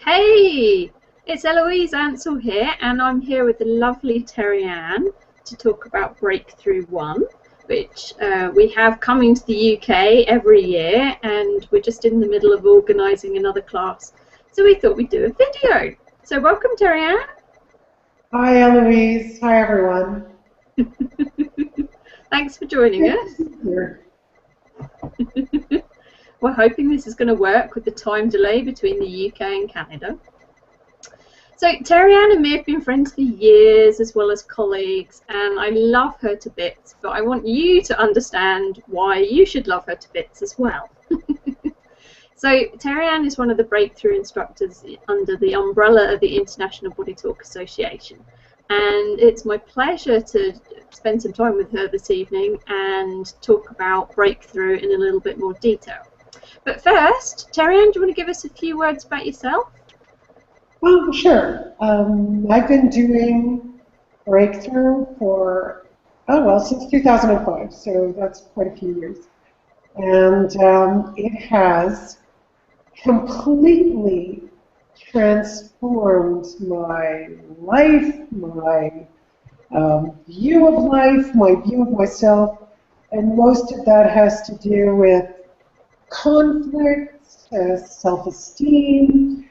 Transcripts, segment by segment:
Hey, it's Eloise Ansell here, and I'm here with the lovely Terryann to talk about Breakthrough 1, which we have coming to the UK every year, and we're just in the middle of organising another class, so we thought we'd do a video. So welcome, Terryann. Hi, Eloise. Hi, everyone. Thanks for joining us. We're hoping this is going to work with the time delay between the UK and Canada. So Terryann and me have been friends for years as well as colleagues, and I love her to bits, but I want you to understand why you should love her to bits as well. So Terryann is one of the breakthrough instructors under the umbrella of the International Body Talk Association, and it's my pleasure to spend some time with her this evening and talk about breakthrough in a little bit more detail. But first, Terryann, do you want to give us a few words about yourself? Well, sure. I've been doing breakthrough for, since 2005, so that's quite a few years. And it has completely transformed my life, my view of life, my view of myself, and most of that has to do with conflict, self-esteem,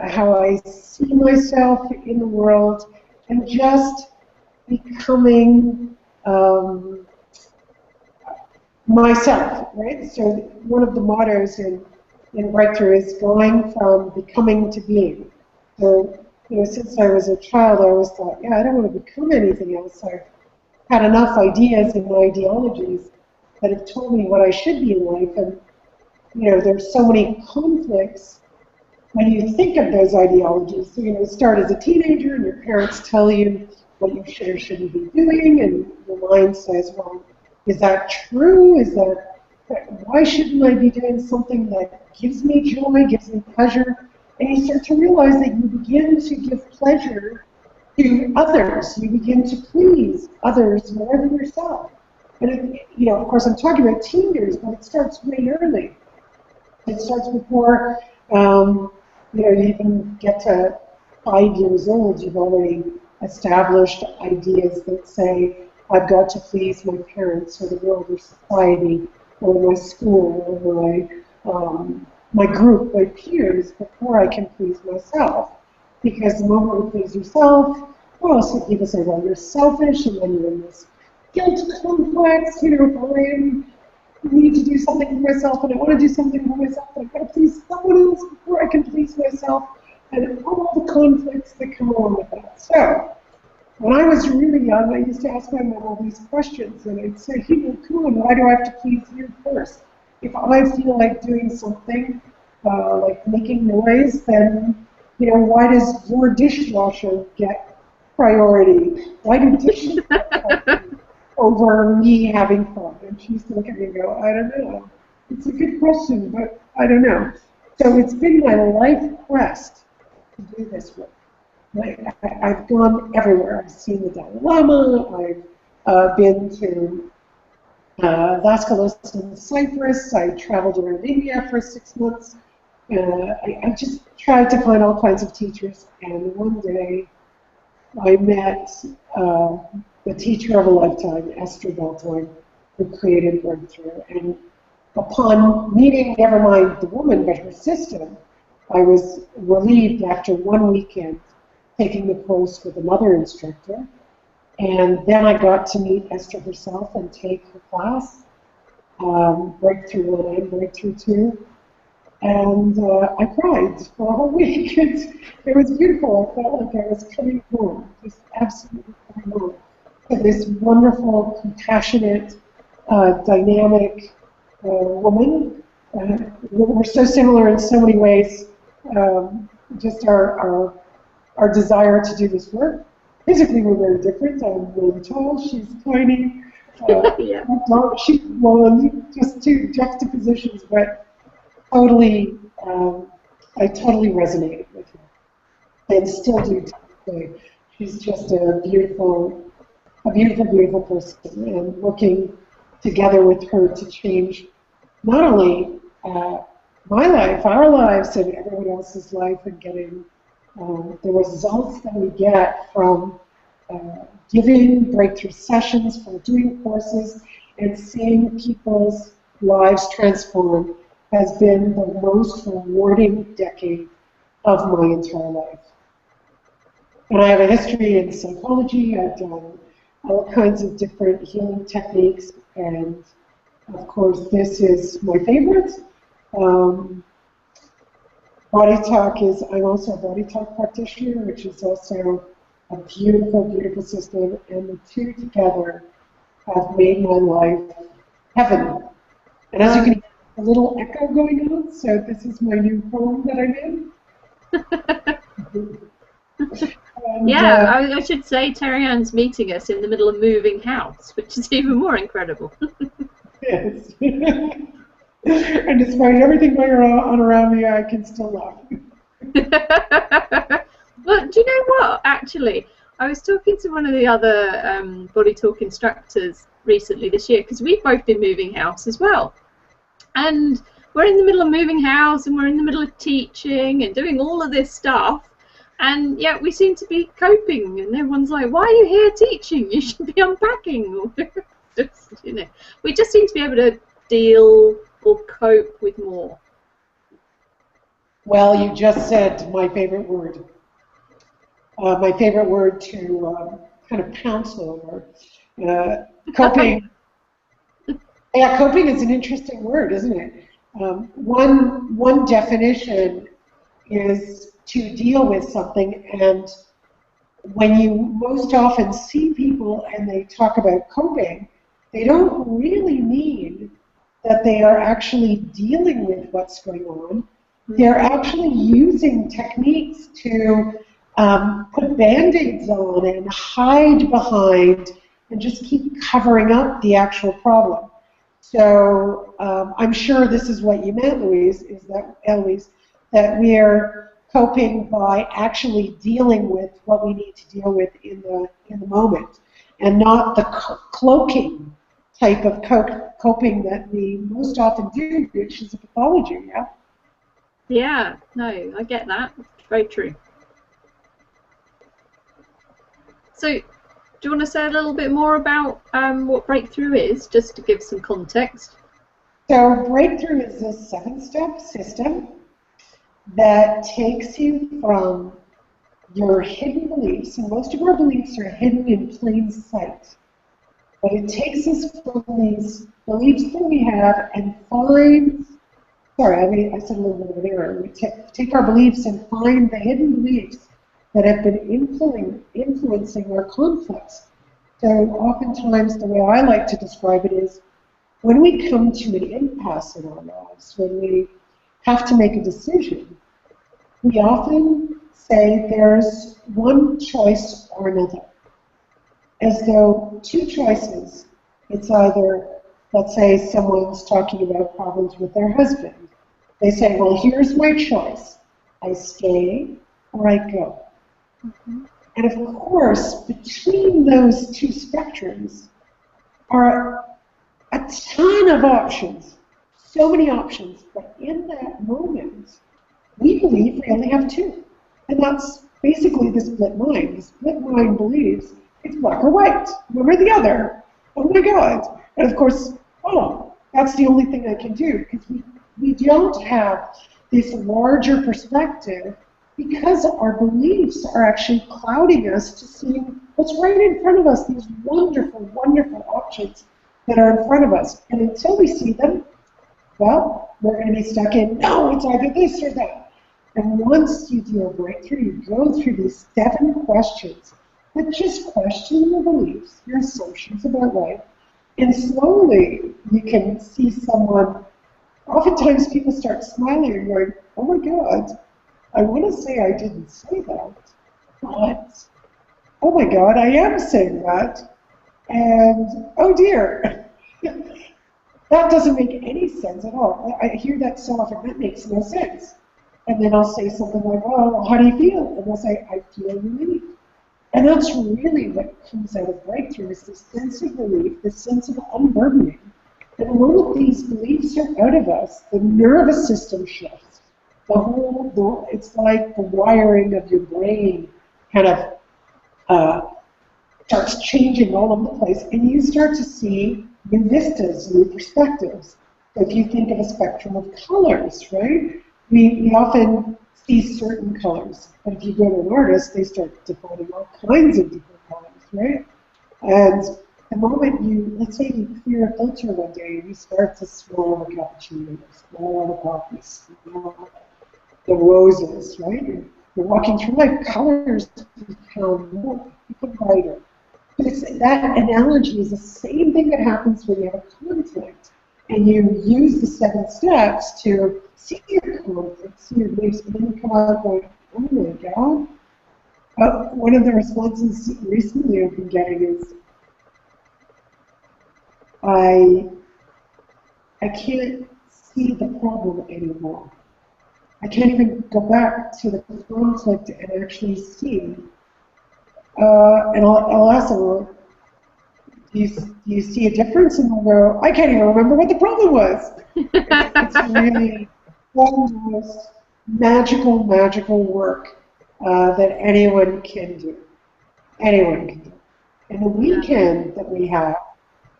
how I see myself in the world, and just becoming myself, right? So one of the mottos in Breakthrough is going from becoming to being. So, since I was a child, I always thought, I don't want to become anything else. I've had enough ideas and ideologies that have told me what I should be in life, and there's so many conflicts when you think of those ideologies. So, start as a teenager, and your parents tell you what you should or shouldn't be doing, and your mind says, well, is that true? Why shouldn't I be doing something that gives me joy, gives me pleasure? And you start to realize that you begin to give pleasure to others. You begin to please others more than yourself. And, of course, I'm talking about teen years, but it starts way early. It starts before, you even get to 5 years old. You've already established ideas that say, I've got to please my parents or the world or society or my school or my group, my peers, before I can please myself. Because the moment you please yourself, so people say, well, you're selfish, and then you're in this guilt complex, I need to do something for myself, and I want to do something for myself, but I've got to please someone else before I can please myself, and all the conflicts that come along with that. So, when I was really young, I used to ask my mom all these questions, and I'd say, come on, why do I have to please you first? If I feel like doing something, like making noise, then, why does your dishwasher get priority? Why do dishes get priority over me having fun? And she used to look at me and go, I don't know. It's a good question, but I don't know. So it's been my life quest to do this work. I've gone everywhere. I've seen the Dalai Lama. I've been to Las Vegas in Cyprus. I traveled around India for 6 months. I just tried to find all kinds of teachers. And one day I met the teacher of a lifetime, Esther Beltline, who created Breakthrough. And upon meeting, never mind the woman, but her system, I was relieved after 1 weekend taking the course with another instructor. And then I got to meet Esther herself and take her class, Breakthrough 1 and Breakthrough 2. And I cried for a whole week. It was beautiful. I felt like I was coming home, just absolutely coming home. To this wonderful, compassionate, dynamic woman. We're so similar in so many ways. Just our desire to do this work. Physically, we're very different. I'm really tall. She's tiny. Yeah. She's long. Just two juxtapositions, but totally, I totally resonated with her, and still do today. She's just a beautiful, beautiful person, and working together with her to change not only my life, our lives, and everyone else's life, and getting the results that we get from giving breakthrough sessions, from doing courses, and seeing people's lives transform has been the most rewarding decade of my entire life. And I have a history in psychology. I've done all kinds of different healing techniques, and of course, this is my favorite. Body talk is, I'm also a body talk practitioner, which is also a beautiful, beautiful system, and the two together have made my life heaven. And as you can hear, a little echo going on, so this is my new home that I'm in. And, yeah, I should say Terryann's meeting us in the middle of moving house, which is even more incredible. Yes. And despite everything going on around me, I can still laugh. Well, do you know what? Actually, I was talking to one of the other body talk instructors recently this year, because we've both been moving house as well. And we're in the middle of moving house, and we're in the middle of teaching and doing all of this stuff. And yet we seem to be coping, and everyone's like, "Why are you here teaching? You should be unpacking." Just, you know, we just seem to be able to deal or cope with more. Well, you just said my favorite word. My favorite word to kind of pounce over. Coping. Yeah, coping is an interesting word, isn't it? One definition is to deal with something, and when you most often see people and they talk about coping, they don't really mean that they are actually dealing with what's going on. They're actually using techniques to put Band-Aids on and hide behind and just keep covering up the actual problem. So I'm sure this is what you meant, Eloise, that we're coping by actually dealing with what we need to deal with in the moment, and not the cloaking type of coping that we most often do, which is a pathology, yeah? Yeah, no, I get that. Very true. So, do you want to say a little bit more about what breakthrough is, just to give some context? So, breakthrough is a 7-step system that takes you from your hidden beliefs, and most of our beliefs are hidden in plain sight. But it takes us from these beliefs that we have and finds, sorry, I said a little bit of an error. We take our beliefs and find the hidden beliefs that have been influencing our conflicts. So oftentimes the way I like to describe it is when we come to an impasse in our lives, when we have to make a decision, we often say there's one choice or another. As though two choices, it's either, let's say someone's talking about problems with their husband. They say, well, here's my choice. I stay or I go. Mm-hmm. And of course, between those two spectrums are a ton of options, so many options, but in that moment, we believe we only have two. And that's basically the split mind. The split mind believes it's black or white, one or the other. Oh my God. And of course, oh, that's the only thing I can do, because we don't have this larger perspective, because our beliefs are actually clouding us to seeing what's right in front of us, these wonderful, wonderful options that are in front of us. And until we see them, well, we're going to be stuck in, no, it's either this or that. And once you do a breakthrough, you go through these 7 questions that just question your beliefs, your assumptions about life, and slowly you can see someone, oftentimes people start smiling and going, oh my God, I want to say I didn't say that, but oh my God, I am saying that, and oh dear, that doesn't make any sense at all. I hear that so often, that makes no sense. And then I'll say something like, oh, how do you feel? And they'll say, I feel relief. And that's really what comes out of breakthrough, is this sense of relief, this sense of unburdening. And the moment these beliefs are out of us, the nervous system shifts. It's like the wiring of your brain kind of starts changing all over the place, and you start to see new vistas, new perspectives. So if you think of a spectrum of colors, right? We often see certain colors, but if you go to an artist, they start defining all kinds of different colors, right? And the moment let's say you clear a filter one day, and you start to smell the cappuccino, smell the coffee, smell the roses, right? You're walking through life, colors become brighter. That analogy is the same thing that happens when you have a conflict and you use the 7 steps to see your conflict, see your beliefs, and then you come out going, oh my God. One of the responses recently I've been getting is, I can't see the problem anymore. I can't even go back to the conflict and actually see. And I'll ask them, well, do you see a difference? And they'll go, I can't even remember what the problem was. It's really one of the most magical work that anyone can do. Anyone can do. And the weekend that we have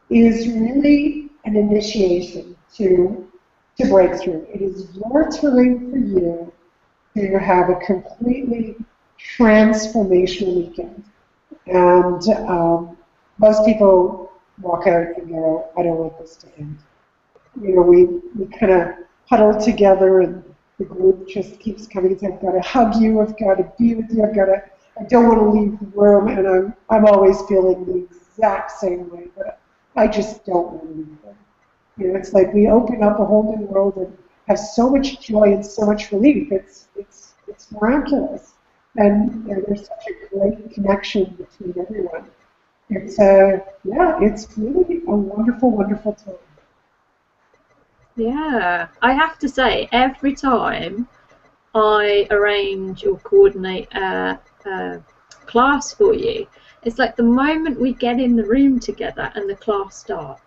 is really an initiation to breakthrough. It is your time for you to have a completely transformational weekend. And most people walk out and go, I don't want this to end. You know, we kind of huddle together, and the group just keeps coming and saying, I've got to hug you, I've got to be with you, I don't want to leave the room, and I'm always feeling the exact same way, but I just don't want to leave them. You know, it's like we open up a whole new world and have so much joy and so much relief. It's miraculous. And there's such a great connection between everyone. It's really a wonderful time. Yeah, I have to say, every time I arrange or coordinate a class for you, it's like the moment we get in the room together and the class starts,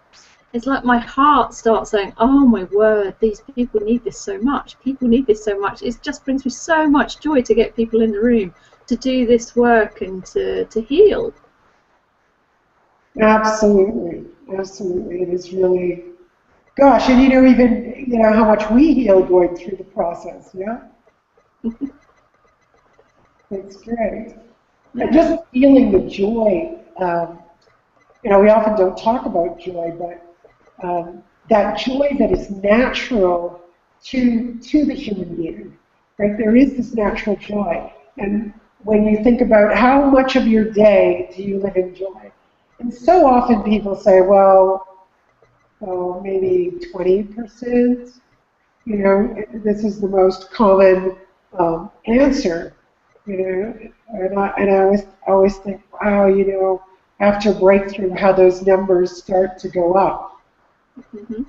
it's like my heart starts saying, oh my word, these people need this so much. People need this so much. It just brings me so much joy to get people in the room to do this work and to heal. Absolutely. It is really, gosh, and even how much we heal going through the process, yeah? It's great. Yeah. And just feeling the joy, we often don't talk about joy, but that joy that is natural to the human being, right? There is this natural joy. And when you think about how much of your day do you live in joy, and so often people say, well, maybe 20%, this is the most common answer, and I always think, wow, after breakthrough, how those numbers start to go up. Mm-hmm.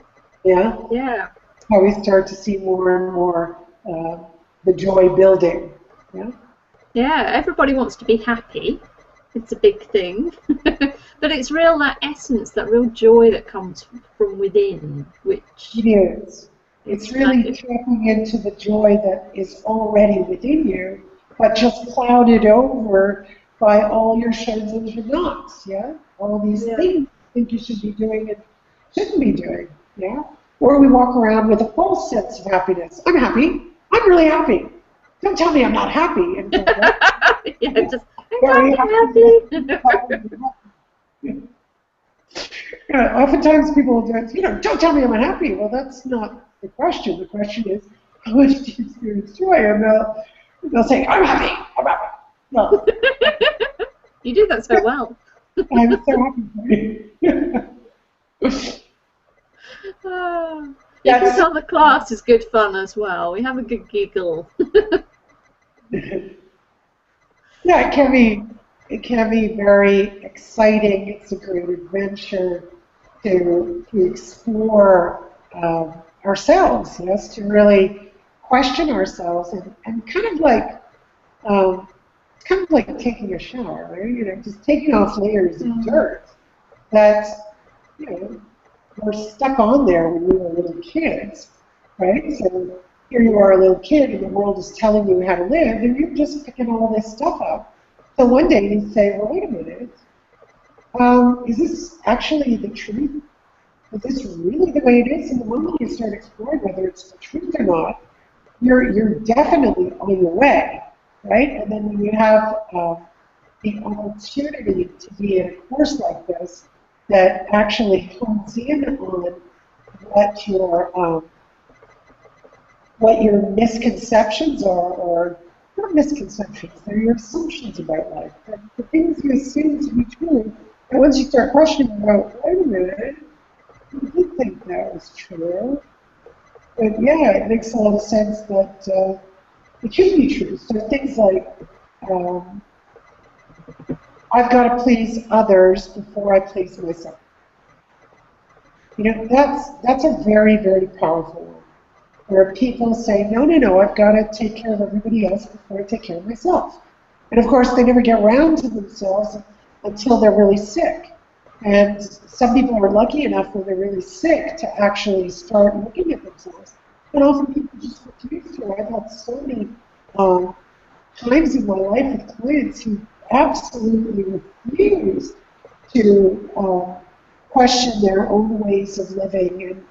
Yeah? Yeah. How we start to see more and more the joy building. Yeah? Yeah, everybody wants to be happy. It's a big thing. But it's real, that essence, that real joy that comes from within, which... It is. It's really tapping into the joy that is already within you, but just clouded over by all your shoulds and your nots, yeah? All these things you think you should be doing and shouldn't be doing, yeah? Or we walk around with a false sense of happiness. I'm happy. I'm really happy. Don't tell me I'm not happy. And just, I'm happy. Oftentimes people will do, don't tell me I'm unhappy. Well, that's not the question. The question is, how much do you experience joy? And they'll say, I'm happy. I'm happy. No. You do that so well. I'm so happy for you. You can tell the class is good fun as well. We have a good giggle. Yeah, it can be very exciting. It's a great adventure to explore ourselves, yes, to really question ourselves and kind of like taking a shower, right? Just taking off layers of dirt that were stuck on there when we were little kids, right? So here you are a little kid and the world is telling you how to live and you're just picking all this stuff up. So one day you say, well, wait a minute, is this actually the truth? Is this really the way it is? And the moment you start exploring whether it's the truth or not, you're definitely on your way, right? And then when you have the opportunity to be in a course like this that actually hones in on what your misconceptions are, or not misconceptions, they're your assumptions about life. The things you assume to be true, and once you start questioning about, wait a minute, I did think that was true. But yeah, it makes a lot of sense that it should be true. So things like, I've got to please others before I please myself. You know, that's a very, very powerful one. Where people say, no, no, no, I've got to take care of everybody else before I take care of myself. And of course, they never get around to themselves until they're really sick. And some people are lucky enough when they're really sick to actually start looking at themselves. And often people just refuse to. I've had so many times in my life with clients who absolutely refuse to question their own ways of living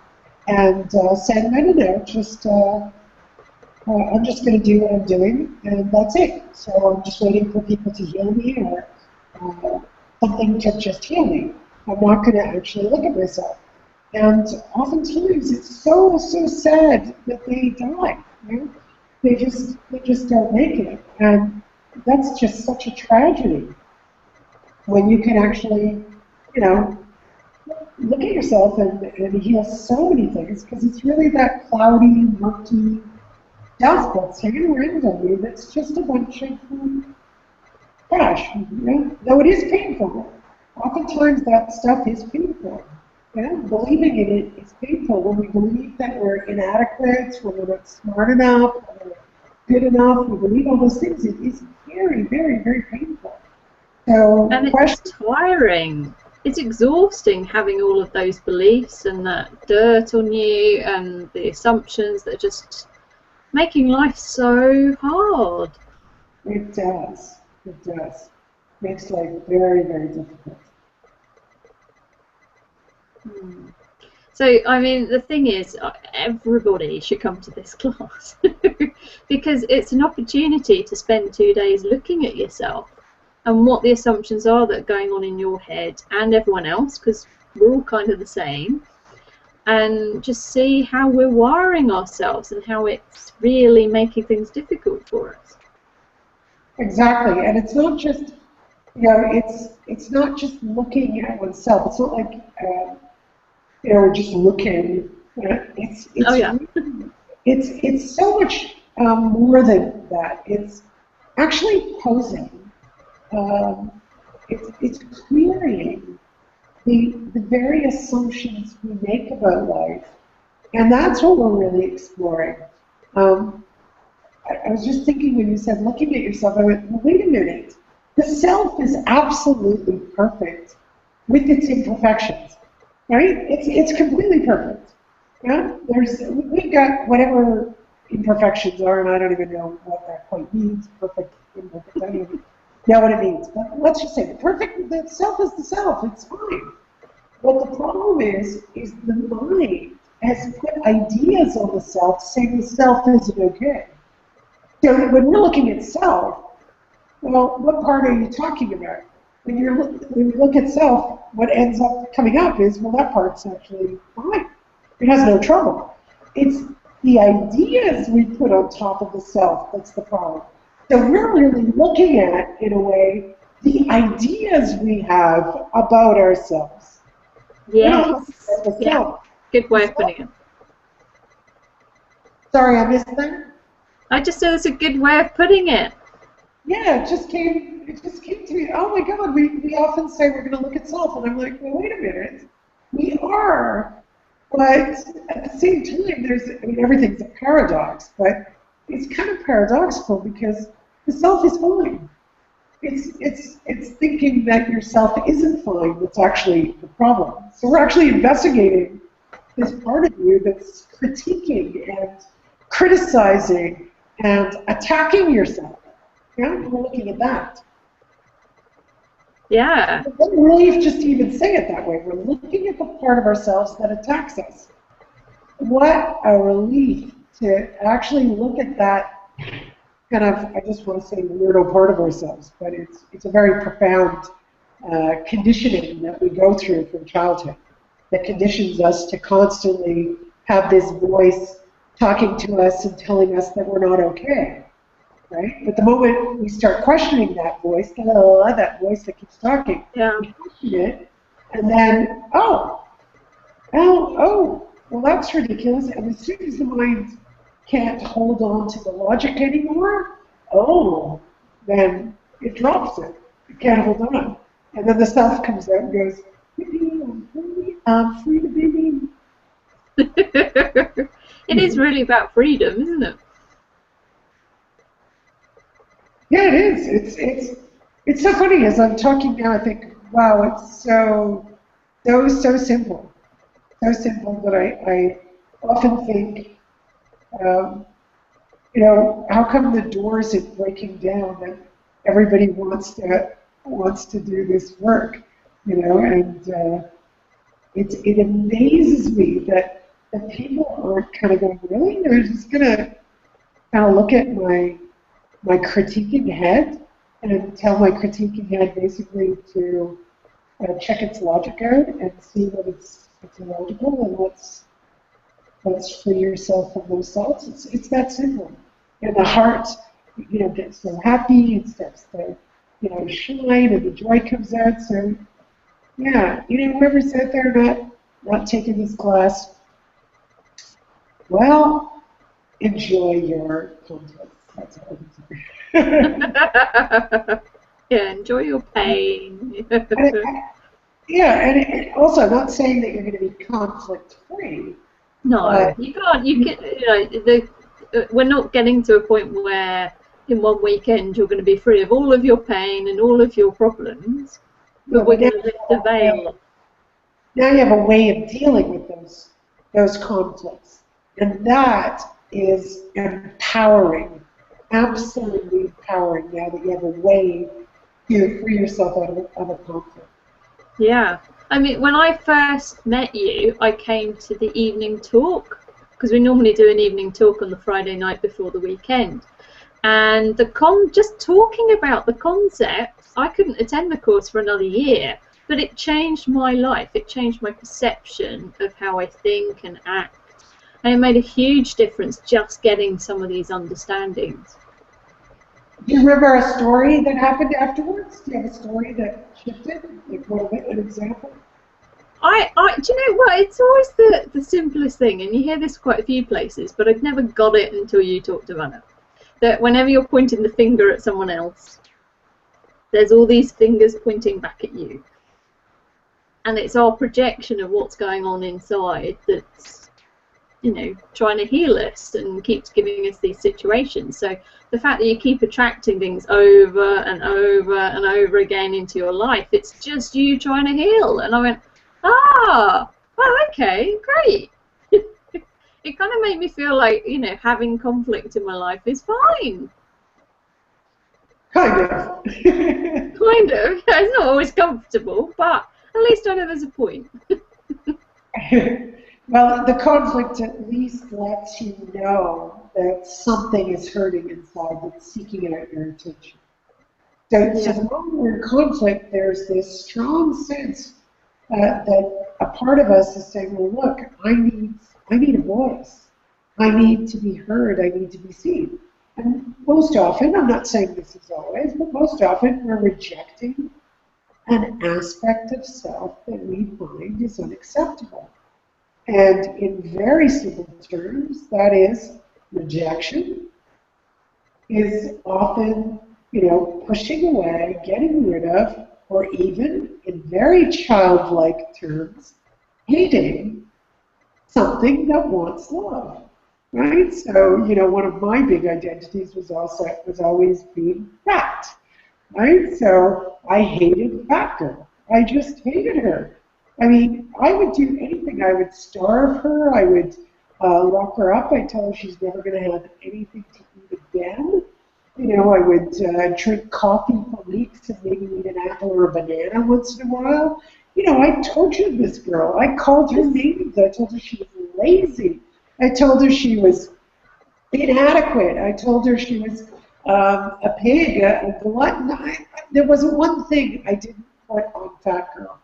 and saying, no, no, no, just I'm just going to do what I'm doing, and that's it. So I'm just waiting for people to heal me or something to just heal me. I'm not going to actually look at myself. And oftentimes it's so sad that they die. You know? They just don't make it, and that's just such a tragedy. When you can actually, you know, look at yourself and heal so many things, because it's really that cloudy, murky dust that's hanging around on you that's just a bunch of trash. You know? Though it is painful. Oftentimes that stuff is painful. Yeah? Believing in it is painful. When we believe that we're inadequate, when we're not smart enough, when we're good enough, we believe all those things, it is very, very, very painful. So, and it's tiring. It's exhausting having all of those beliefs and that dirt on you and the assumptions that are just making life so hard. It does. It does. Makes life very, very difficult. So, I mean, the thing is, everybody should come to this class because it's an opportunity to spend 2 days looking at yourself and what the assumptions are that are going on in your head and everyone else, because we're all kind of the same, and just see how we're wiring ourselves and how it's really making things difficult for us. Exactly, and it's not just, you know, it's not just looking at oneself. It's not like, you know, just looking. It's Oh yeah. it's so much more than that. It's actually posing. It's querying the very assumptions we make about life, and that's what we're really exploring. I was just thinking when you said looking at yourself, I went, well, wait a minute. The self is absolutely perfect with its imperfections, right? It's completely perfect. Yeah, we've got whatever imperfections are, and I don't even know what that quite means. Perfect, imperfect. I don't even know what it means. But let's just say the self is the self. It's fine. What the problem is the mind has put ideas on the self, saying the self isn't okay. So when we're looking at self, well, what part are you talking about? When you look at self, what ends up coming up is, well, that part's actually fine. It has no trouble. It's the ideas we put on top of the self that's the problem. So we're really looking at, in a way, the ideas we have about ourselves. Yes. Yeah. Good way of putting it. Sorry, I missed that. I just said it's a good way of putting it. Yeah, it just came to me. Oh my God, we often say we're going to look at self, and I'm like, well, wait a minute. We are, but at the same time, everything's a paradox, but it's kind of paradoxical because the self is fine. it's thinking that yourself isn't fine that's actually the problem. So we're actually investigating this part of you that's critiquing and criticizing and attacking yourself. Yeah, we're looking at that. Yeah. It's a relief just to even say it that way. We're looking at the part of ourselves that attacks us. What a relief to actually look at that kind of, I just want to say weirdo part of ourselves, but it's a very profound conditioning that we go through from childhood that conditions us to constantly have this voice talking to us and telling us that we're not okay, right? But the moment we start questioning that voice, that voice that keeps talking, we question it, and then, well, that's ridiculous. And as soon as the mind can't hold on to the logic anymore, then it drops it. It can't hold on. And then the self comes out and goes, I'm free to be me. It is really about freedom, isn't it? Yeah, it is. It's so funny. As I'm talking now, I think, wow, it's so simple. So simple that I often think, how come the doors are breaking down and everybody wants to do this work, and it amazes me that people aren't kind of going, really? They're just going to kind of look at my critiquing head and tell my critiquing head basically to check its logic out and see that it's illogical, and let's free yourself from those thoughts. It's that simple. And the heart, gets so happy, it starts to, shine, and the joy comes out. So, yeah, whoever's out there not taking this class, well, enjoy your conflicts. That's all I can say. Yeah, enjoy your pain. And also, I'm not saying that you're going to be conflict-free. No, you can't. We're not getting to a point where in one weekend you're going to be free of all of your pain and all of your problems, but we're going to lift the veil. Now you have a way of dealing with those conflicts, and that is empowering, absolutely empowering. Now that you have a way to free yourself out of a conflict. Yeah. I mean, when I first met you, I came to the evening talk, because we normally do an evening talk on the Friday night before the weekend. And just talking about the concept, I couldn't attend the course for another year, but it changed my life. It changed my perception of how I think and act. And it made a huge difference just getting some of these understandings. Do you remember a story that happened afterwards? Do you have a story that shifted? Like an example? Do you know what? It's always the simplest thing, and you hear this quite a few places, but I'd never got it until you talked about it. That whenever you're pointing the finger at someone else, there's all these fingers pointing back at you. And it's our projection of what's going on inside that's, trying to heal us and keeps giving us these situations. So the fact that you keep attracting things over and over and over again into your life, it's just you trying to heal. And I went, well, okay, great. It kind of made me feel like, having conflict in my life is fine. Kind of. Kind of. Yeah, it's not always comfortable, but at least I know there's a point. Well, the conflict at least lets you know that something is hurting inside that's seeking out your attention. So the moment we're in conflict, there's this strong sense that a part of us is saying, well, look, I need a voice. I need to be heard. I need to be seen. And most often, I'm not saying this is always, but most often we're rejecting an aspect of self that we find is unacceptable. And in very simple terms, that is rejection is often, pushing away, getting rid of, or even, in very childlike terms, hating something that wants love, right? So, one of my big identities was always being fat. right? So I hated that girl. I just hated her. I mean, I would do anything. I would starve her. I would lock her up. I'd tell her she's never going to have anything to eat again. You know, I would drink coffee for weeks and maybe eat an apple or a banana once in a while. You know, I tortured this girl. I called her names. I told her she was lazy. I told her she was inadequate. I told her she was a pig, a glutton. There wasn't one thing I didn't put on Fat Girl.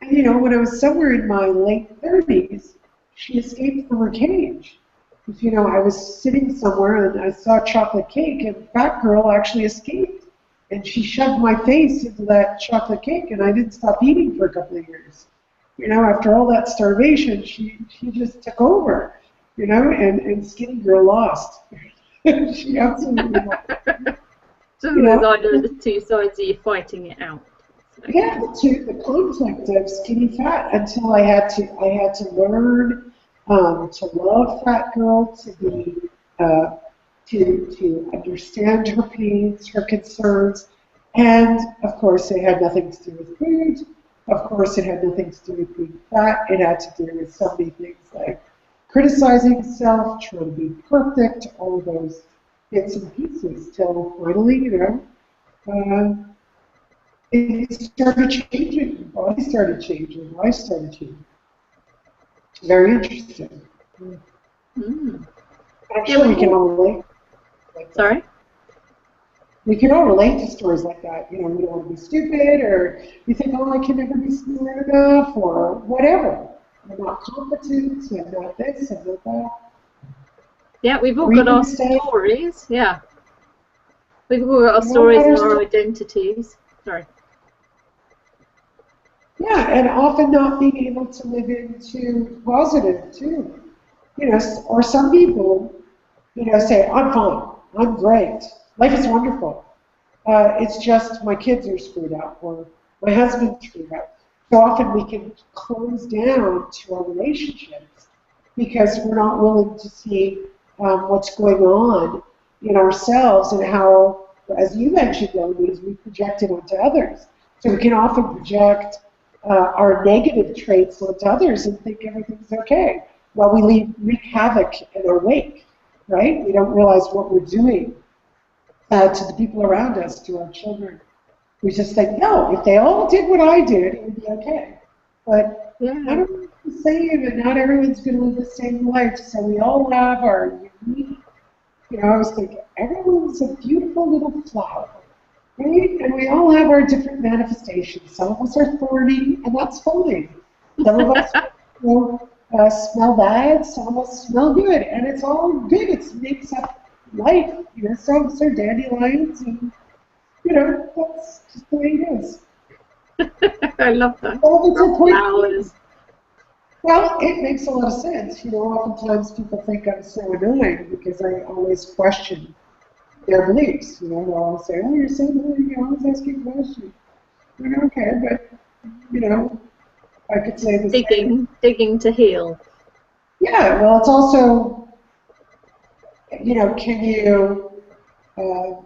And you know, when I was somewhere in my late 30s, she escaped from her cage. If, you know, I was sitting somewhere and I saw chocolate cake, and Fat Girl actually escaped. And she shoved my face into that chocolate cake, and I didn't stop eating for a couple of years. You know, after all that starvation, she just took over, you know, and Skinny Girl lost. She absolutely lost. So You there's know? either the two sides of you fighting it out. Yeah, the conflict of skinny fat until I had to learn to love Fat Girl, to be to understand her pains, her concerns, and of course it had nothing to do with food. Of course it had nothing to do with being fat. It had to do with so many things like criticizing self, trying to be perfect, all of those bits and pieces till finally, you know. It started changing. The body started changing. Life started changing. Very interesting. Mm. I'm sure we can all relate. Like Sorry? we can all relate to stories like that. You know, we don't want to be stupid, or you think, oh, I can never be smart enough, or whatever. I'm not competent. I'm not this. I'm not that. Yeah, we've all Or got even our say, stories. Yeah. We've all got our you know, stories and our identities. Sorry. yeah, and often not being able to live into positive too. You know, or some people, you know, say, I'm fine, I'm great, life is wonderful. It's just my kids are screwed up or my husband's screwed up. So often we can close down to our relationships because we're not willing to see what's going on in ourselves and how, as you mentioned, Eloise, we project it onto others. So we can often project our negative traits onto others and think everything's okay while we wreak havoc in our wake, right? We don't realize what we're doing to the people around us, to our children. We just think, no, if they all did what I did, it would be okay. But Yeah. not everyone's the same, and not everyone's going to live the same life. So we all have our unique, you know, I was thinking, everyone's a beautiful little flower, right? And we all have our different manifestations. Some of us are thorny, and that's fine. Some of us, you know, smell bad, some of us smell good, and it's all good. It makes up life. You know, some of us are dandelions, and you know, that's just the way it is. I love that. All it's a point. Flowers. Well, it makes a lot of sense. You know, oftentimes people think I'm so annoying because I always question their beliefs. You know, they'll always say, "Oh, you're so annoying. You're always asking questions." You know, okay, but you know, I could say the same. Digging to heal. Yeah, well, it's also, you know, can you, uh,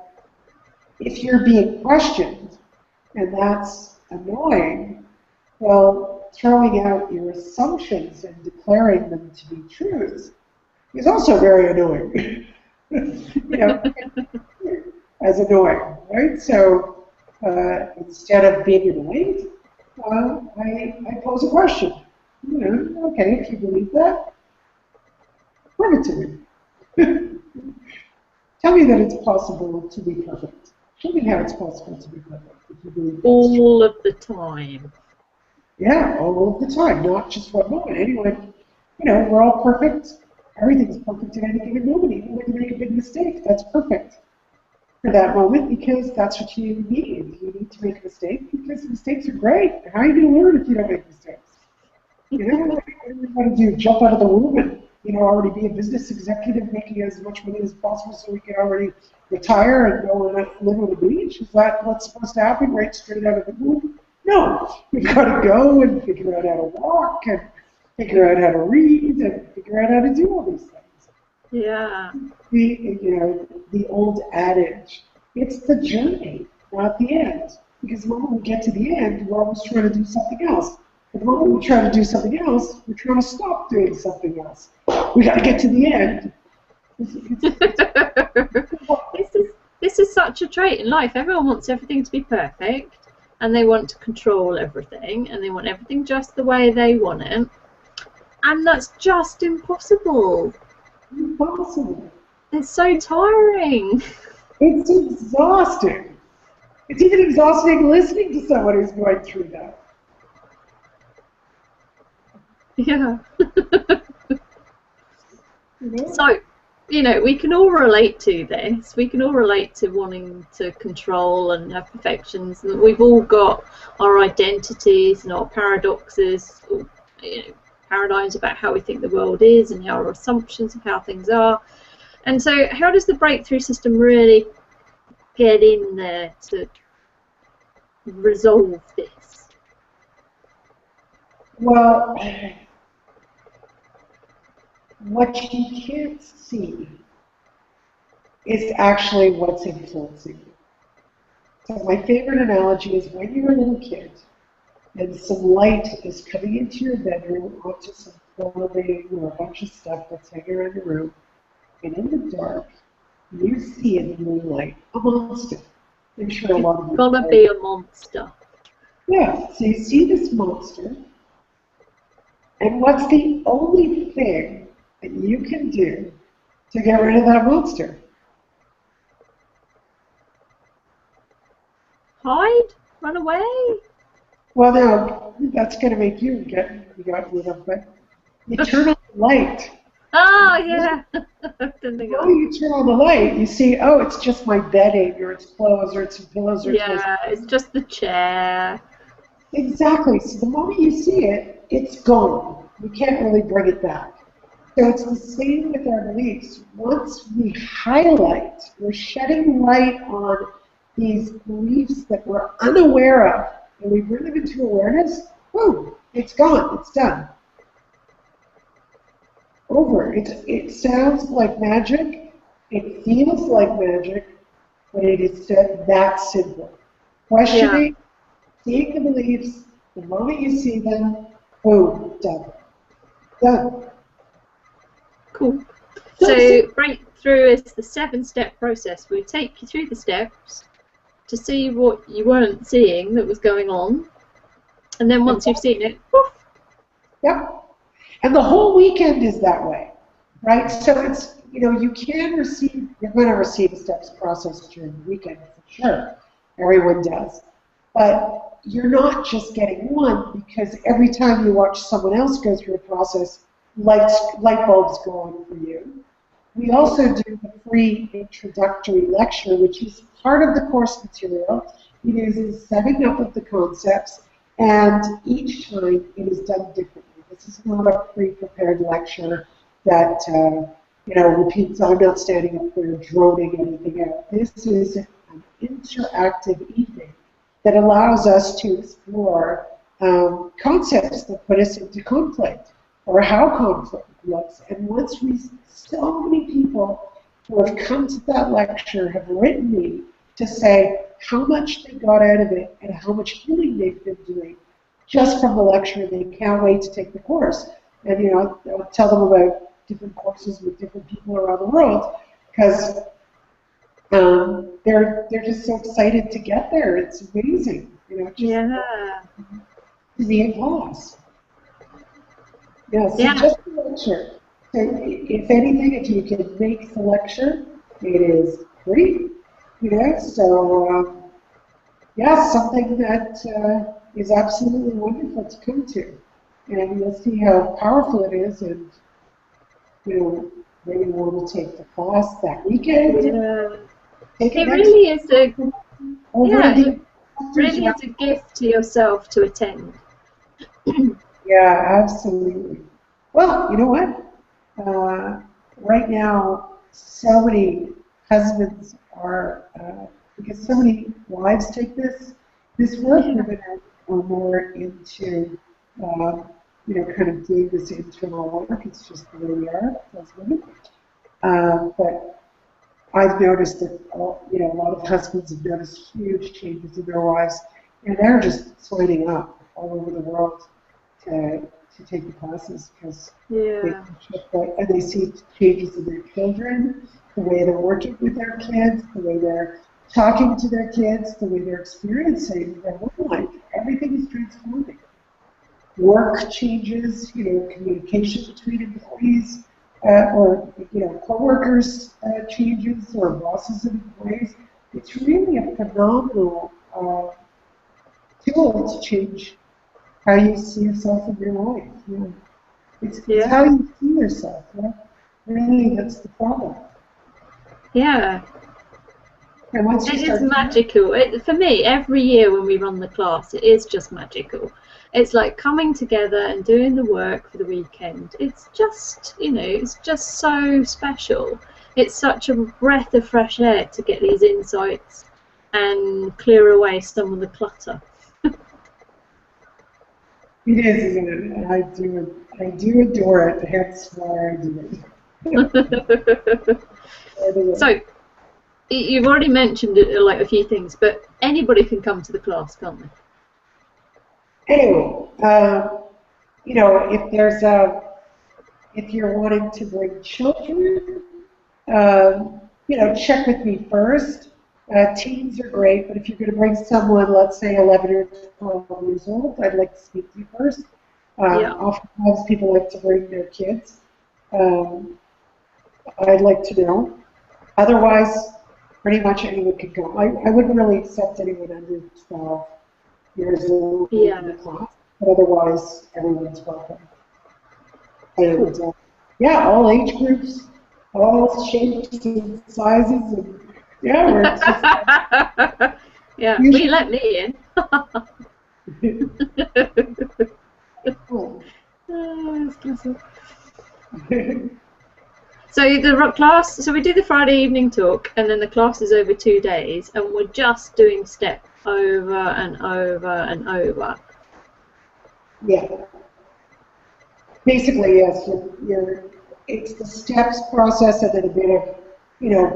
if you're being questioned, and that's annoying, well, throwing out your assumptions and declaring them to be truths is also very annoying. You know, as annoying, right? So instead of being annoyed, I pose a question. You know, okay, if you believe that, prove it to me. Tell me that it's possible to be perfect. Show me how it's possible to be perfect if you believe that's true. All of the time. Yeah, all of the time, not just one moment. Anyone, you know, we're all perfect. Everything's perfect at any given moment. Even when you make a big mistake, that's perfect for that moment because that's what you need. You need to make a mistake because mistakes are great. How are you going to learn if you don't make mistakes? You know, what do you want to do? Jump out of the womb and, you know, already be a business executive making as much money as possible so we can already retire and go and live on the beach? Is that what's supposed to happen right straight out of the womb? No. We've got to go and figure out how to walk and figure out how to read and figure out how to do all these things. Yeah. You know, the old adage, it's the journey. not the end. Because the moment we get to the end, we're always trying to do something else. But the moment we try to do something else, we're trying to stop doing something else. We got to get to the end. This is such a trait in life. Everyone wants everything to be perfect, and they want to control everything, and they want everything just the way they want it. And that's just impossible. Impossible. It's so tiring. It's exhausting. It's even exhausting listening to someone who's going through that. Yeah. You know? So, we can all relate to this. We can all relate to wanting to control and have perfections. And we've all got our identities and our paradoxes, or, paradigms about how we think the world is and our assumptions of how things are. And so how does the breakthrough system really get in there to resolve this? Well, what you can't see is actually what's influencing you. So my favorite analogy is when you're a little kid and some light is coming into your bedroom onto some clothing or a bunch of stuff that's hanging around your room, and in the dark, you see in the moonlight a monster. I'm sure a lot of you It's gonna be a monster. Yeah, so you see this monster, and what's the only thing that you can do to get rid of that monster? Hide? Run away? Well, now, that's going to make you got rid of, but you turn on the light. Oh, yeah. Didn't think of When you turn on the light, you see, oh, it's just my bedding, or it's clothes, or it's some pillows, or it's yeah, it's just the chair. Exactly. So the moment you see it, it's gone. You can't really bring it back. So it's the same with our beliefs. Once we highlight, we're shedding light on these beliefs that we're unaware of, and we bring them into awareness, boom, it's gone, it's done. Over. It sounds like magic, it feels like magic, but it is that simple. Questioning, seeing the beliefs, the moment you see them, boom, done. Done. Cool. So breakthrough is the 7-step process. We take you through the steps to see what you weren't seeing that was going on, and then once you've seen it, woof. Yep. And the whole weekend is that way, right? So it's, you can receive, you're going to receive a steps process during the weekend for sure. Everyone does. But you're not just getting one, because every time you watch someone else go through a process, light bulbs go on for you. We also do the free introductory lecture, which is part of the course material. It is a setting up of the concepts, and each time it is done differently. This is not a pre-prepared lecture that repeats. I'm not standing up there droning anything out. This is an interactive evening that allows us to explore concepts that put us into conflict, or how conflict looks. And so many people who have come to that lecture have written me to say how much they got out of it and how much healing they've been doing just from the lecture. They can't wait to take the course. And I'll tell them about different courses with different people around the world, because they're just so excited to get there. It's amazing, to be in class. Yeah, so just the lecture. So if anything, if you can make the lecture, it is free. So something that is absolutely wonderful to come to, and you'll see how powerful it is, and maybe you want to take the class that weekend. Yeah. It really is a gift to yourself to attend. Yeah, absolutely. Well, you know what? Right now, so many husbands are, because so many wives take this work, women are more into, kind of doing this internal work. It's just the way we are as women. But I've noticed that a lot of husbands have noticed huge changes in their wives, and they're just signing up all over the world to take the classes because Yeah. and they see changes in their children, the way they're working with their kids, the way they're talking to their kids, the way they're experiencing their home life. Everything is transforming. Work changes, communication between employees or coworkers changes, or bosses and employees. It's really a phenomenal tool to change how you see yourself in your life. Yeah. It's how you see yourself. Yeah? Really, that's the problem. Yeah. And once you It is start magical. For me, every year when we run the class, it is just magical. It's like coming together and doing the work for the weekend. It's just, it's just so special. It's such a breath of fresh air to get these insights and clear away some of the clutter. it is, isn't it? And I do adore it. Hence why I do it. So, you've already mentioned like a few things, but anybody can come to the class, can't they? Anyway, if you're wanting to bring children, check with me first. Teens are great, but if you're going to bring someone, let's say 11 or 12 years old, I'd like to speak to you first. Oftentimes people like to bring their kids. I'd like to know. Otherwise, pretty much anyone can come. I wouldn't really accept anyone under 12 years old in the class, but otherwise everyone's welcome. And all age groups, all shapes and sizes, and we're just will you let me in? So so we do the Friday evening talk, and then the class is over 2 days, and we're just doing step over and over and over. Yeah. Basically, yes. It's the steps process, and then a bit of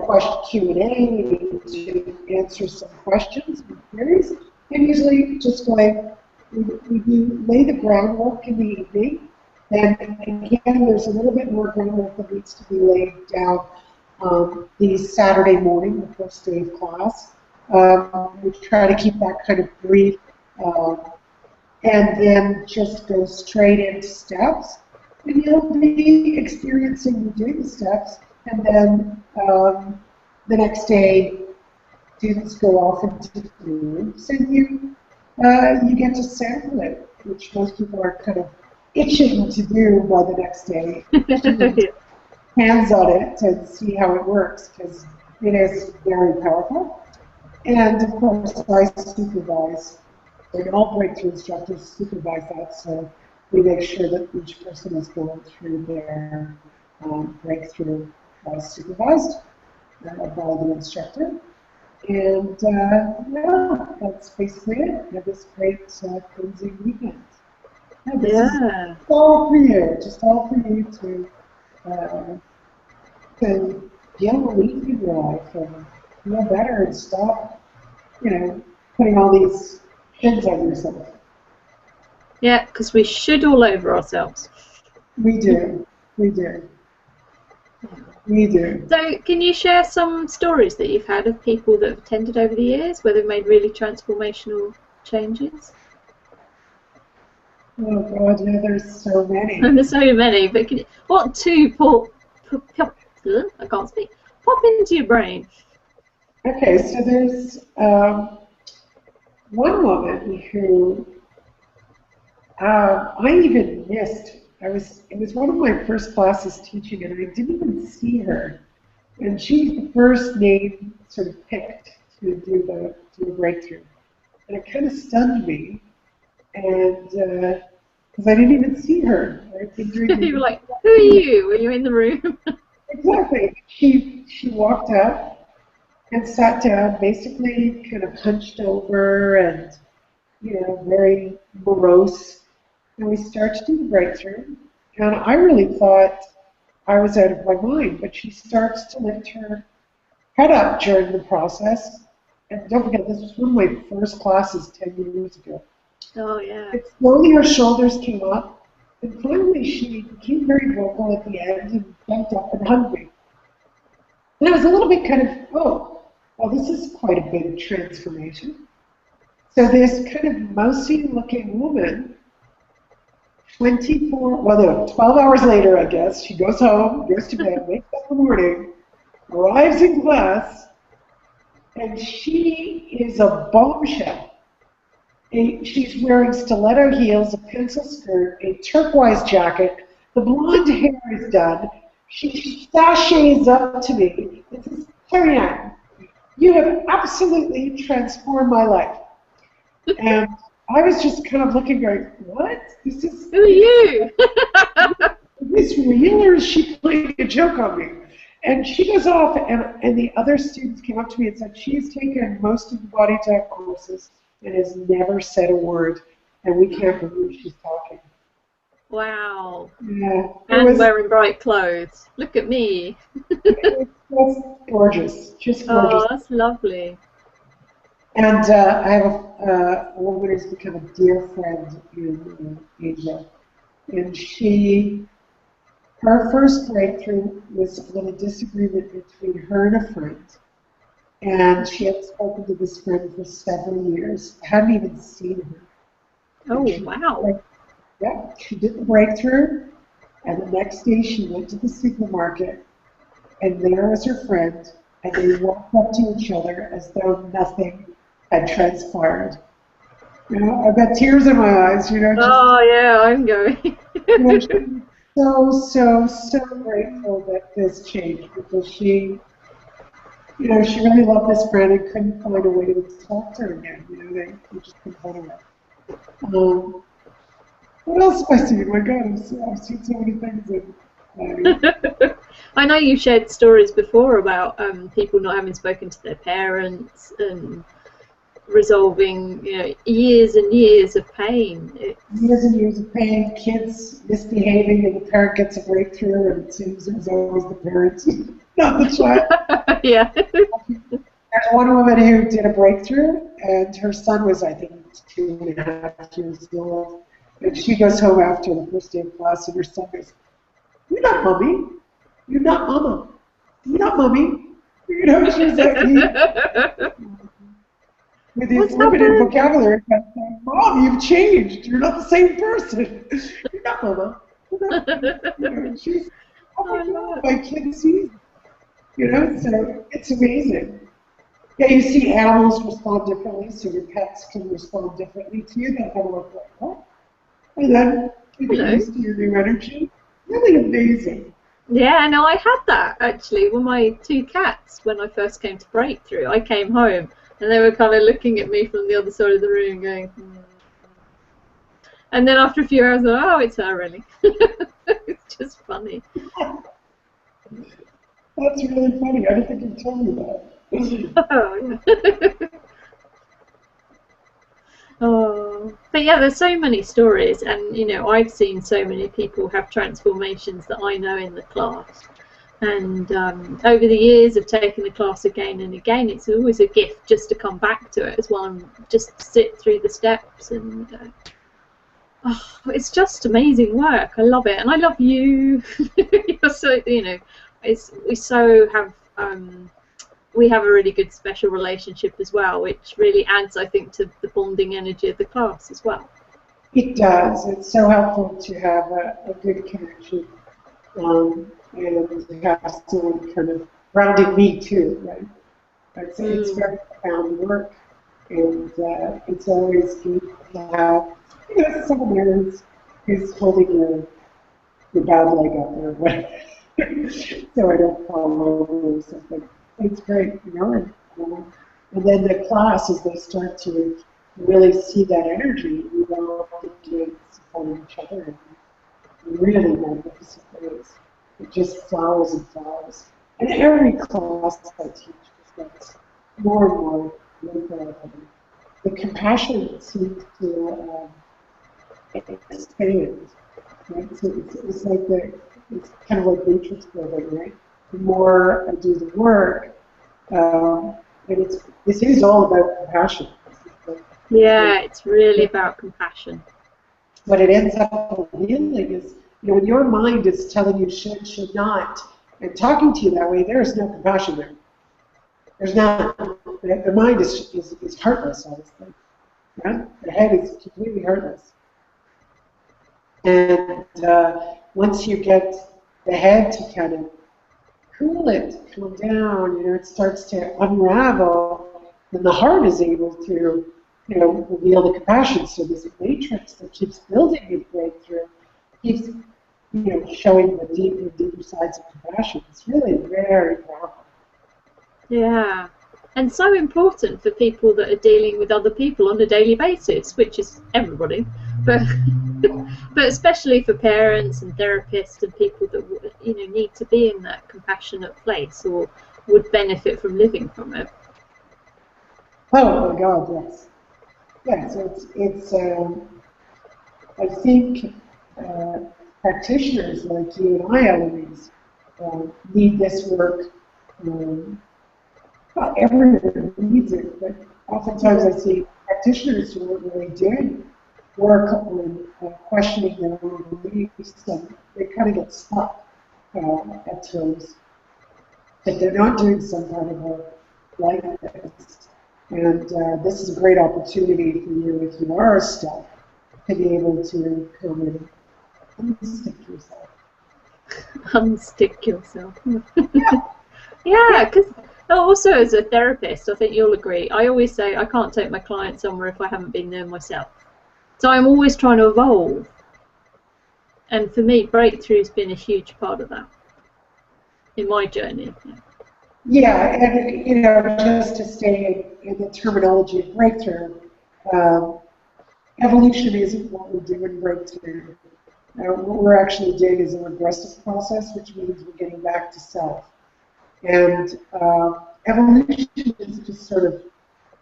question Q&A to answer some questions and queries. And usually, just going, we do lay the groundwork in the evening. And again, there's a little bit more groundwork that needs to be laid down the Saturday morning, the first day of class. We try to keep that kind of brief, and then just go straight into steps. And you'll be experiencing you doing the steps, and then the next day, students go off into groups, and you get to sample it, which most people are kind of itching to do by the next day. Hands on it and see how it works, because it is very powerful. And of course, I supervise, and all breakthrough instructors supervise that, so we make sure that each person is going through their breakthrough supervised by the instructor. And that's basically it. Have this great cleansing weekend. This is all for you, just all for you to get a relief in your life and feel better and stop, putting all these things on yourself. Yeah, because we should all over ourselves. We do. We do. We do. So, can you share some stories that you've had of people that have attended over the years where they've made really transformational changes? Oh God, yeah, there's so many. There's so many, but what two I can't speak. Pop into your brain. Okay, so there's one woman who I even missed. It was one of my first classes teaching, and I didn't even see her. And she was the first name sort of picked to do the breakthrough, and it kind of stunned me. And because I didn't even see her. You were like, "Who are you?" Were you in the room? Exactly. She walked up and sat down, basically kind of hunched over and very morose. And we started to do the breakthrough. And I really thought I was out of my mind, but she starts to lift her head up during the process. And don't forget, this was one of my first classes 10 years ago. Oh, yeah. And slowly her shoulders came up, and finally she became very vocal at the end and bent up and hugged me. And I was a little bit kind of, oh, well, this is quite a bit of transformation. So this kind of mousy-looking woman, 12 hours later, I guess, she goes home, goes to bed, wakes up in the morning, arrives in class, and she is a bombshell. She's wearing stiletto heels, a pencil skirt, a turquoise jacket, the blonde hair is done. She sashays up to me and says, Terryann, you have absolutely transformed my life. And I was just kind of looking, going, what? Who are you? Is this real, or is she playing a joke on me? And she goes off, and the other students came up to me and said, she's taken most of the body tech courses and has never said a word, and we can't believe she's talking. Wow. Yeah. And wearing bright clothes. Look at me. It was gorgeous, just gorgeous. Oh, that's lovely. And I have a woman who's become a dear friend in Asia. And her first breakthrough was a little disagreement between her and a friend. And she had spoken to this friend for several years. I hadn't even seen her. Oh, wow. Yeah, she did the breakthrough, and the next day she went to the supermarket, and there was her friend, and they walked up to each other as though nothing had transpired. You know, I've got tears in my eyes, you know. Oh, yeah, I'm going. You know, so grateful that this changed, because she really loved this friend and couldn't find a way to talk to her again. You know, they just couldn't find a way. What else have I seen? My God, I've seen so many things. I know you shared stories before about people not having spoken to their parents and resolving, years and years of pain. Years and years of pain, kids misbehaving, and the parent gets a breakthrough, and it seems it was always the parents, not the child. Yeah. There's one woman who did a breakthrough, and her son was, I think, 2.5 years old. And she goes home after the first day of class, and her son goes, "You're not mommy. You're not mama. You're not mommy." You know, she's like, with his limited vocabulary, "Mom, you've changed. You're not the same person. You're not mama." She's, my kid sees, so it's amazing. Yeah, you see animals respond differently, so your pets can respond differently to you. They kind of look like, oh. And then you get used to your new energy. Really amazing. Yeah, no, I had that actually with my 2 cats when I first came to Breakthrough. I came home and they were kind of looking at me from the other side of the room going, And then after a few hours, oh, it's her really. It's just funny. That's really funny. I don't think you told me that. Oh, yeah. Oh, but yeah, there's so many stories, and I've seen so many people have transformations that I know in the class, and over the years of taking the class again and again, it's always a gift just to come back to it as well and just sit through the steps, and it's just amazing work. I love it, and I love you. You're so, we have a really good special relationship as well, which really adds, I think, to the bonding energy of the class as well. It does. It's so helpful to have a good connection, and to have someone kind of grounding me too, right? It's very profound work, and it's always good to have someone there who's holding your bad leg up or whatever, so I don't fall over or something. It's great, and then the class, as they start to really see that energy, we all begin supporting each other in really magnificent ways. It just flowers and flowers. And every class I teach just gets more and more with the compassion seems to expand. Right? So it's like it's kind of like matrix building, right? The more I do the work, And this is all about compassion. Yeah, it's really about compassion. What it ends up revealing is, when your mind is telling you should not, and talking to you that way, there is no compassion there. There's not. The mind is heartless, honestly. Yeah? The head is completely heartless. And once you get the head to kind of cool it, calm down, it starts to unravel, then the heart is able to, reveal the compassion. So this matrix that keeps building with breakthrough keeps, showing the deeper sides of compassion. It's really very powerful. Yeah. And so important for people that are dealing with other people on a daily basis, which is everybody, but but especially for parents and therapists and people that need to be in that compassionate place or would benefit from living from it. Oh my God, yes. Yeah, so it's I think practitioners like you and I, Eloise, need this work. Not everyone needs it, but oftentimes I see practitioners who aren't really doing work on questioning their own beliefs, and they kind of get stuck at times. If they're not doing some kind of work like this. And this is a great opportunity for you, if you are stuck, to be able to come and unstick yourself. Unstick yourself. Yeah, because also as a therapist, I think you'll agree, I always say I can't take my client somewhere if I haven't been there myself. So I'm always trying to evolve. And for me, breakthrough's been a huge part of that in my journey. Yeah, and just to stay in the terminology of breakthrough, evolution isn't what we do in breakthrough. What we're actually doing is a regressive process, which means we're getting back to self. And evolution is just sort of,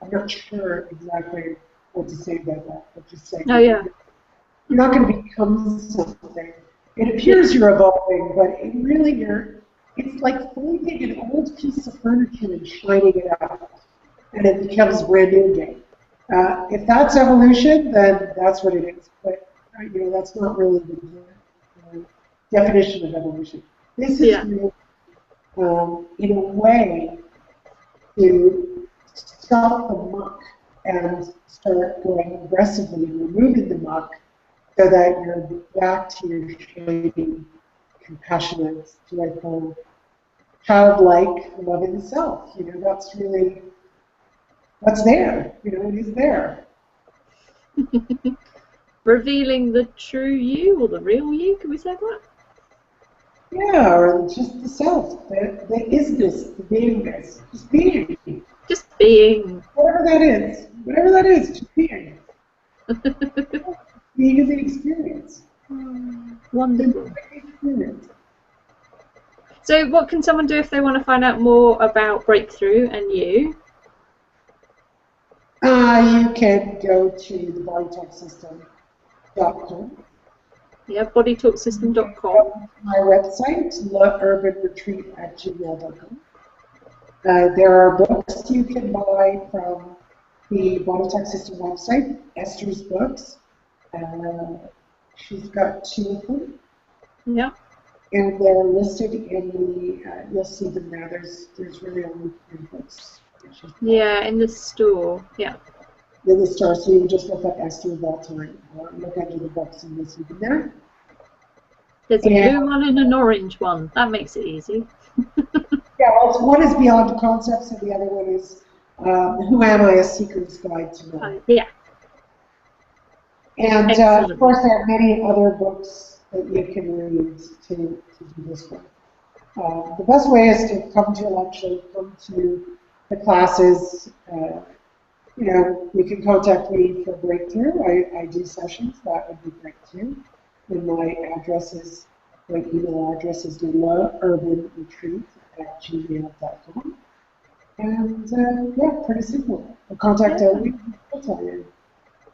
I'm not sure exactly what to say about that, but just say, oh yeah, you're not going to become something. It appears you're evolving, but it's like finding an old piece of furniture and shining it up, and it becomes brand new again. If that's evolution, then that's what it is. But that's not really the definition of evolution. This is really, in a way, to stop the muck and start going aggressively and removing the muck, so that you're back to your shining, compassionate, joyful, childlike, loving self. That's really what's there. It is there. Revealing the true you or the real you, can we say that? Yeah, or just the self, the isness, the beingness, just being. Just being. Whatever that is, just being. Being is an experience. Wonderful. Experience. So what can someone do if they want to find out more about Breakthrough and you? You can go to the bodytalksystem.com. Yeah, bodytalksystem.com. My website, loveurbanretreat@gmail.com. There are books you can buy from the Body Talk System website, Esther's books. She's got 2 of them. Yeah. And they're listed in the, you'll see them there. There's really only 3 books. Yeah, in the store. Yeah. In the store, so you just look up Esther of all time. Look under the books and you'll see them there. There's a blue one and an orange one. That makes it easy. Yeah, well, one is Beyond Concepts and the other one is Who Am I? A Seeker's Guide to Know. Yeah. And of course, there are many other books that you can read to do this work. The best way is to come to a lecture, come to the classes. You can contact me for Breakthrough. I do sessions. That would be great too. And my email address is loveurbanretreat@gmail.com. And yeah, pretty simple. The contact me. I'll tell you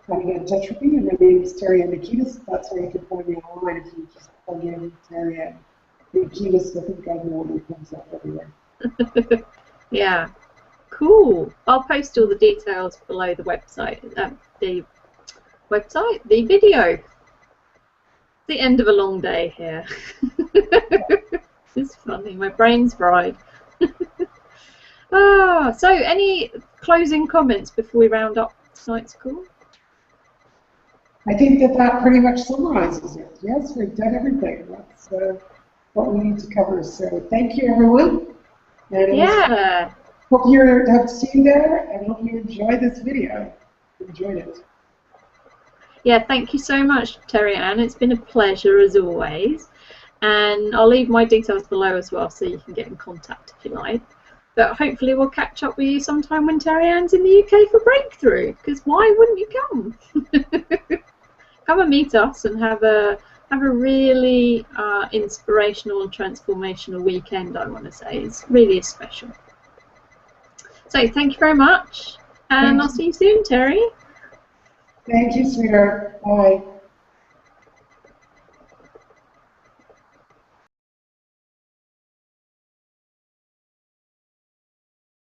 how to get in touch with me. And my name is Terryann Nikides. That's where you can find me online if you just plug in Terryann Nikides. I think I know it comes up everywhere. Yeah. Cool. I'll post all the details below the website. The video. The end of a long day here. It's funny. My brain's fried. So any closing comments before we round up tonight's call? I think that pretty much summarizes it. Yes, we've done everything. That's what we need to cover. So thank you, everyone. And Yeah. hope to see you there, and hope you enjoy this video. Enjoyed it. Yeah, thank you so much, Terryann. It's been a pleasure as always. And I'll leave my details below as well, so you can get in contact if you like. But hopefully we'll catch up with you sometime when Terryann's in the UK for BreakThrough, because why wouldn't you come? Come and meet us and have a really inspirational and transformational weekend, I want to say. It's really special. So thank you very much, and I'll see you soon, Terry. Thank you, sweetheart. Bye.